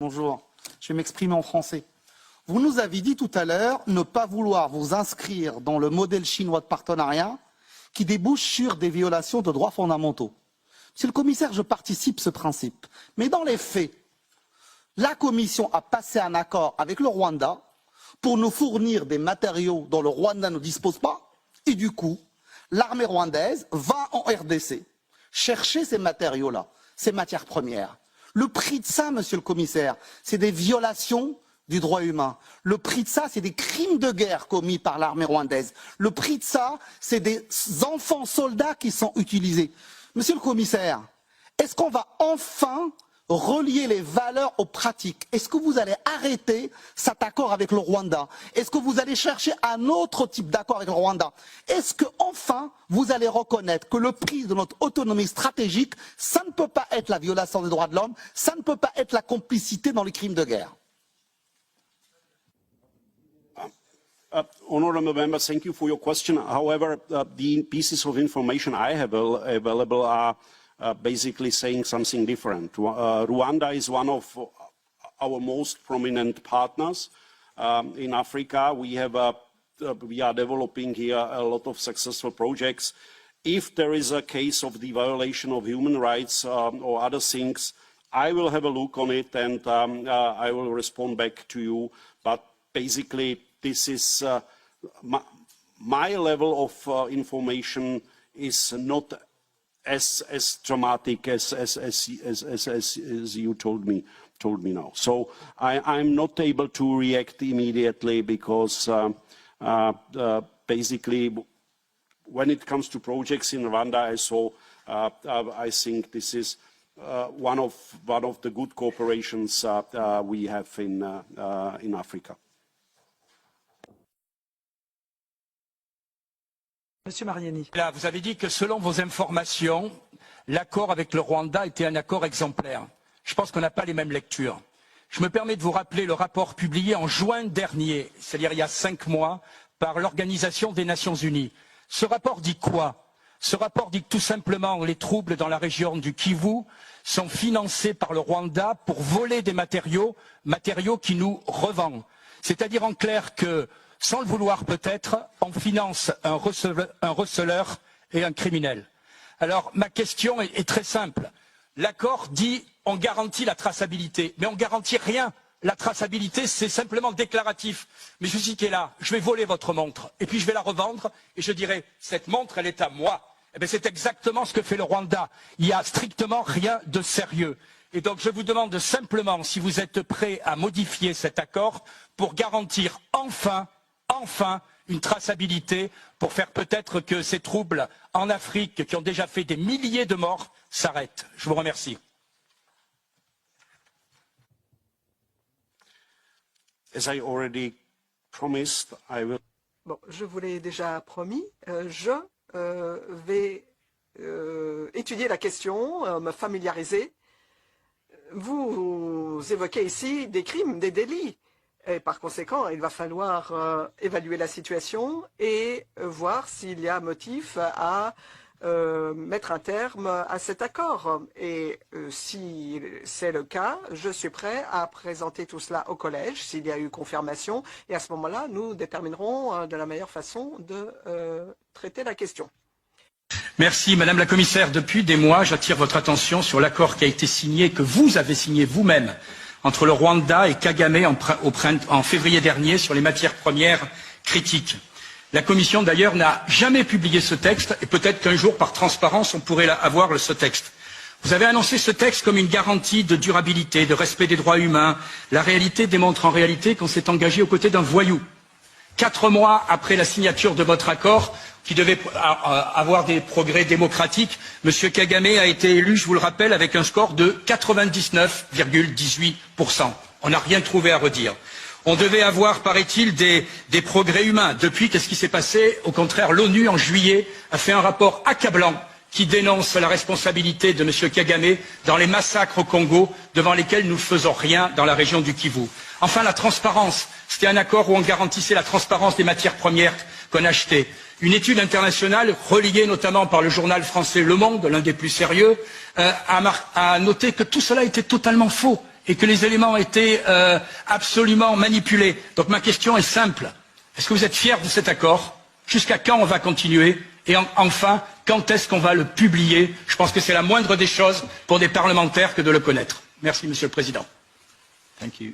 Bonjour, je vais m'exprimer en français. Vous nous avez dit tout à l'heure ne pas vouloir vous inscrire dans le modèle chinois de partenariat qui débouche sur des violations de droits fondamentaux. Monsieur le commissaire, je participe à ce principe. Mais dans les faits, la Commission a passé un accord avec le Rwanda pour nous fournir des matériaux dont le Rwanda ne dispose pas. Et du coup, l'armée rwandaise va en RDC chercher ces matériaux-là, ces matières premières. Le prix de ça, monsieur le commissaire, c'est des violations du droit humain. Le prix de ça, c'est des crimes de guerre commis par l'armée rwandaise. Le prix de ça, c'est des enfants soldats qui sont utilisés. Monsieur le commissaire, est-ce qu'on va enfin relier les valeurs aux pratiques? Est-ce que vous allez arrêter cet accord avec le Rwanda? Est-ce que vous allez chercher un autre type d'accord avec le Rwanda? Est-ce que enfin vous allez reconnaître que le prix de notre autonomie stratégique, ça ne peut pas être la violation des droits de l'homme, ça ne peut pas être la complicité dans les crimes de guerre? Honourable member, thank you for your question. However, the pieces of information I have available are basically saying something different. Rwanda is one of our most prominent partners in Africa. We are developing here a lot of successful projects. If there is a case of the violation of human rights or other things, I will have a look on it and I will respond back to you. But basically, this is my level of information is not as dramatic as you told me now. So I'm not able to react immediately because basically when it comes to projects in Rwanda, I think this is one of the good cooperations we have in Africa. Monsieur Mariani. Là, vous avez dit que selon vos informations, l'accord avec le Rwanda était un accord exemplaire. Je pense qu'on n'a pas les mêmes lectures. Je me permets de vous rappeler le rapport publié en juin dernier, c'est-à-dire il y a 5 mois, par l'Organisation des Nations Unies. Ce rapport dit quoi? Ce rapport dit que tout simplement les troubles dans la région du Kivu sont financés par le Rwanda pour voler des matériaux qui nous revend. C'est-à-dire en clair que sans le vouloir peut-être, on finance un receleur et un criminel. Alors ma question est très simple. L'accord dit on garantit la traçabilité, mais on ne garantit rien. La traçabilité, c'est simplement déclaratif. Mais je suis qui est là, je vais voler votre montre, et puis je vais la revendre, et je dirai cette montre, elle est à moi. Eh bien, c'est exactement ce que fait le Rwanda. Il n'y a strictement rien de sérieux. Et donc je vous demande simplement si vous êtes prêts à modifier cet accord pour garantir enfin une traçabilité pour faire peut-être que ces troubles en Afrique qui ont déjà fait des milliers de morts s'arrêtent. Je vous remercie. As I already promised, I will... Bon, je vous l'ai déjà promis, je vais étudier la question, me familiariser. Vous évoquez ici des crimes, des délits. Et par conséquent, il va falloir évaluer la situation et voir s'il y a motif à mettre un terme à cet accord. Et si c'est le cas, je suis prêt à présenter tout cela au collège, s'il y a eu confirmation. Et à ce moment-là, nous déterminerons de la meilleure façon de traiter la question. Merci Madame la Commissaire. Depuis des mois, j'attire votre attention sur l'accord qui a été signé, que vous avez signé vous-même, entre le Rwanda et Kagame en février dernier sur les matières premières critiques. La Commission d'ailleurs n'a jamais publié ce texte et peut-être qu'un jour par transparence on pourrait avoir ce texte. Vous avez annoncé ce texte comme une garantie de durabilité, de respect des droits humains. La réalité démontre en réalité qu'on s'est engagé aux côtés d'un voyou. 4 mois après la signature de votre accord, qui devait avoir des progrès démocratiques, M. Kagame a été élu, je vous le rappelle, avec un score de 99,18%. On n'a rien trouvé à redire. On devait avoir, paraît-il, des progrès humains. Depuis, qu'est-ce qui s'est passé? Au contraire, l'ONU, en juillet, a fait un rapport accablant qui dénonce la responsabilité de M. Kagame dans les massacres au Congo, devant lesquels nous ne faisons rien dans la région du Kivu. Enfin, la transparence. C'était un accord où on garantissait la transparence des matières premières qu'on achetait. Une étude internationale, relayée notamment par le journal français Le Monde, l'un des plus sérieux, a noté que tout cela était totalement faux. et que les éléments étaient absolument manipulés. Donc ma question est simple. Est-ce que vous êtes fiers de cet accord? Jusqu'à quand on va continuer? Et enfin, quand est-ce qu'on va le publier? Je pense que c'est la moindre des choses pour des parlementaires que de le connaître. Merci, Monsieur le Président. Thank you.